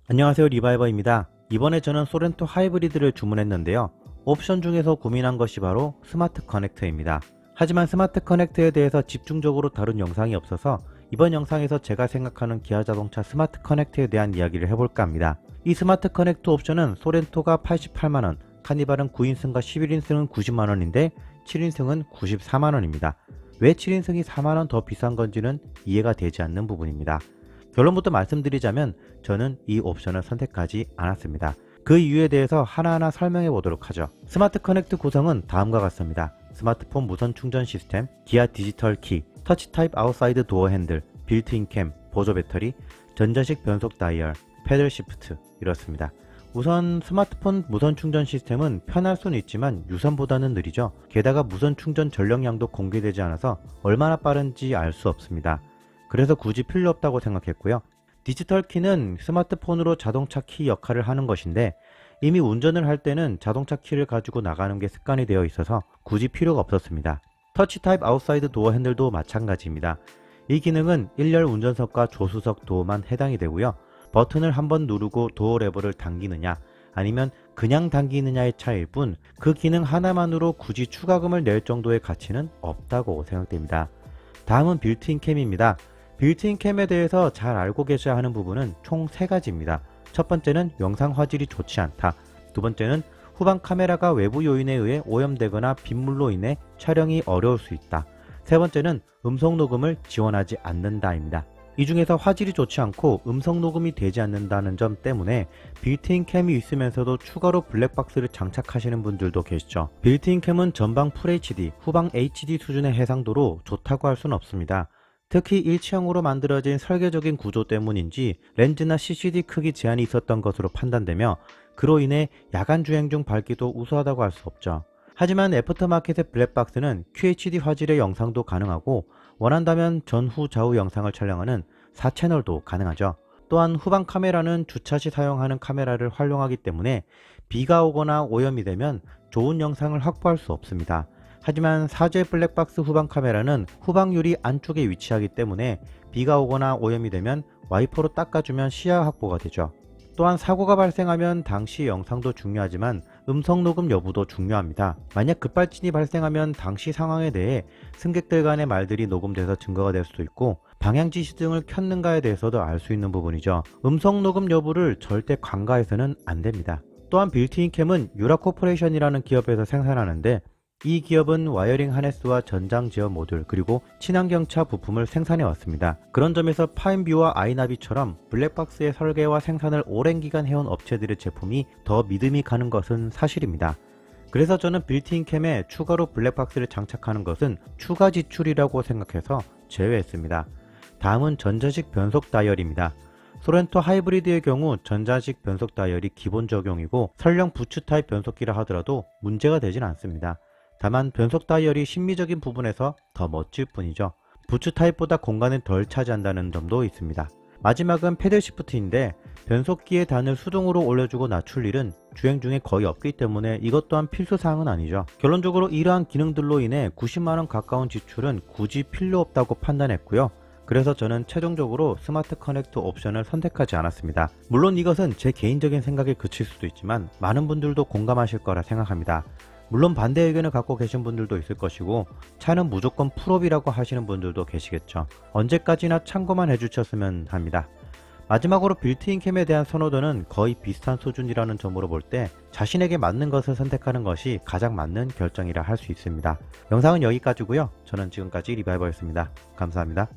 안녕하세요, 리바이버입니다. 이번에 저는 소렌토 하이브리드를 주문했는데요. 옵션 중에서 고민한 것이 바로 스마트 커넥터입니다. 하지만 스마트 커넥터에 대해서 집중적으로 다룬 영상이 없어서 이번 영상에서 제가 생각하는 기아 자동차 스마트 커넥터에 대한 이야기를 해볼까 합니다. 이 스마트 커넥터 옵션은 소렌토가 88만원, 카니발은 9인승과 11인승은 90만원인데 7인승은 94만원입니다. 왜 7인승이 4만원 더 비싼 건지는 이해가 되지 않는 부분입니다. 결론부터 말씀드리자면 저는 이 옵션을 선택하지 않았습니다. 그 이유에 대해서 하나하나 설명해 보도록 하죠. 스마트 커넥트 구성은 다음과 같습니다. 스마트폰 무선 충전 시스템, 기아 디지털 키, 터치 타입 아웃사이드 도어 핸들, 빌트인 캠, 보조 배터리, 전자식 변속 다이얼, 패들 시프트 이렇습니다. 우선 스마트폰 무선 충전 시스템은 편할 수는 있지만 유선보다는 느리죠. 게다가 무선 충전 전력량도 공개되지 않아서 얼마나 빠른지 알 수 없습니다. 그래서 굳이 필요 없다고 생각했고요. 디지털 키는 스마트폰으로 자동차 키 역할을 하는 것인데 이미 운전을 할 때는 자동차 키를 가지고 나가는 게 습관이 되어 있어서 굳이 필요가 없었습니다. 터치 타입 아웃사이드 도어 핸들도 마찬가지입니다. 이 기능은 1열 운전석과 조수석 도어만 해당이 되고요. 버튼을 한번 누르고 도어 레버를 당기느냐 아니면 그냥 당기느냐의 차이일 뿐 그 기능 하나만으로 굳이 추가금을 낼 정도의 가치는 없다고 생각됩니다. 다음은 빌트인 캠입니다. 빌트인 캠에 대해서 잘 알고 계셔야 하는 부분은 총 3가지입니다. 첫 번째는 영상 화질이 좋지 않다. 두 번째는 후방 카메라가 외부 요인에 의해 오염되거나 빗물로 인해 촬영이 어려울 수 있다. 세 번째는 음성 녹음을 지원하지 않는다입니다. 이 중에서 화질이 좋지 않고 음성 녹음이 되지 않는다는 점 때문에 빌트인 캠이 있으면서도 추가로 블랙박스를 장착하시는 분들도 계시죠. 빌트인 캠은 전방 FHD, 후방 HD 수준의 해상도로 좋다고 할 수는 없습니다. 특히 일체형으로 만들어진 설계적인 구조 때문인지 렌즈나 CCD 크기 제한이 있었던 것으로 판단되며 그로 인해 야간 주행 중 밝기도 우수하다고 할 수 없죠. 하지만 애프터마켓의 블랙박스는 QHD 화질의 영상도 가능하고 원한다면 전후 좌우 영상을 촬영하는 4채널도 가능하죠. 또한 후방 카메라는 주차 시 사용하는 카메라를 활용하기 때문에 비가 오거나 오염이 되면 좋은 영상을 확보할 수 없습니다. 하지만 사제 블랙박스 후방 카메라는 후방 유리 안쪽에 위치하기 때문에 비가 오거나 오염이 되면 와이퍼로 닦아주면 시야 확보가 되죠. 또한 사고가 발생하면 당시 영상도 중요하지만 음성 녹음 여부도 중요합니다. 만약 급발진이 발생하면 당시 상황에 대해 승객들 간의 말들이 녹음돼서 증거가 될 수도 있고 방향 지시등을 켰는가에 대해서도 알 수 있는 부분이죠. 음성 녹음 여부를 절대 간과해서는 안 됩니다. 또한 빌트인 캠은 유라 코퍼레이션이라는 기업에서 생산하는데 이 기업은 와이어링 하네스와 전장 제어 모듈 그리고 친환경차 부품을 생산해 왔습니다. 그런 점에서 파인뷰와 아이나비처럼 블랙박스의 설계와 생산을 오랜 기간 해온 업체들의 제품이 더 믿음이 가는 것은 사실입니다. 그래서 저는 빌트인 캠에 추가로 블랙박스를 장착하는 것은 추가 지출이라고 생각해서 제외했습니다. 다음은 전자식 변속 다이얼입니다. 소렌토 하이브리드의 경우 전자식 변속 다이얼이 기본 적용이고 설령 부츠 타입 변속기라 하더라도 문제가 되진 않습니다. 다만 변속 다이얼이 심미적인 부분에서 더 멋질 뿐이죠. 부츠 타입보다 공간을 덜 차지한다는 점도 있습니다. 마지막은 패들 시프트인데 변속기의 단을 수동으로 올려주고 낮출 일은 주행 중에 거의 없기 때문에 이것 또한 필수사항은 아니죠. 결론적으로 이러한 기능들로 인해 90만원 가까운 지출은 굳이 필요 없다고 판단했고요. 그래서 저는 최종적으로 스마트 커넥터 옵션을 선택하지 않았습니다. 물론 이것은 제 개인적인 생각에 그칠 수도 있지만 많은 분들도 공감하실 거라 생각합니다. 물론 반대 의견을 갖고 계신 분들도 있을 것이고 차는 무조건 풀업이라고 하시는 분들도 계시겠죠. 언제까지나 참고만 해주셨으면 합니다. 마지막으로 빌트인 캠에 대한 선호도는 거의 비슷한 수준이라는 점으로 볼 때 자신에게 맞는 것을 선택하는 것이 가장 맞는 결정이라 할 수 있습니다. 영상은 여기까지고요. 저는 지금까지 리바이버였습니다. 감사합니다.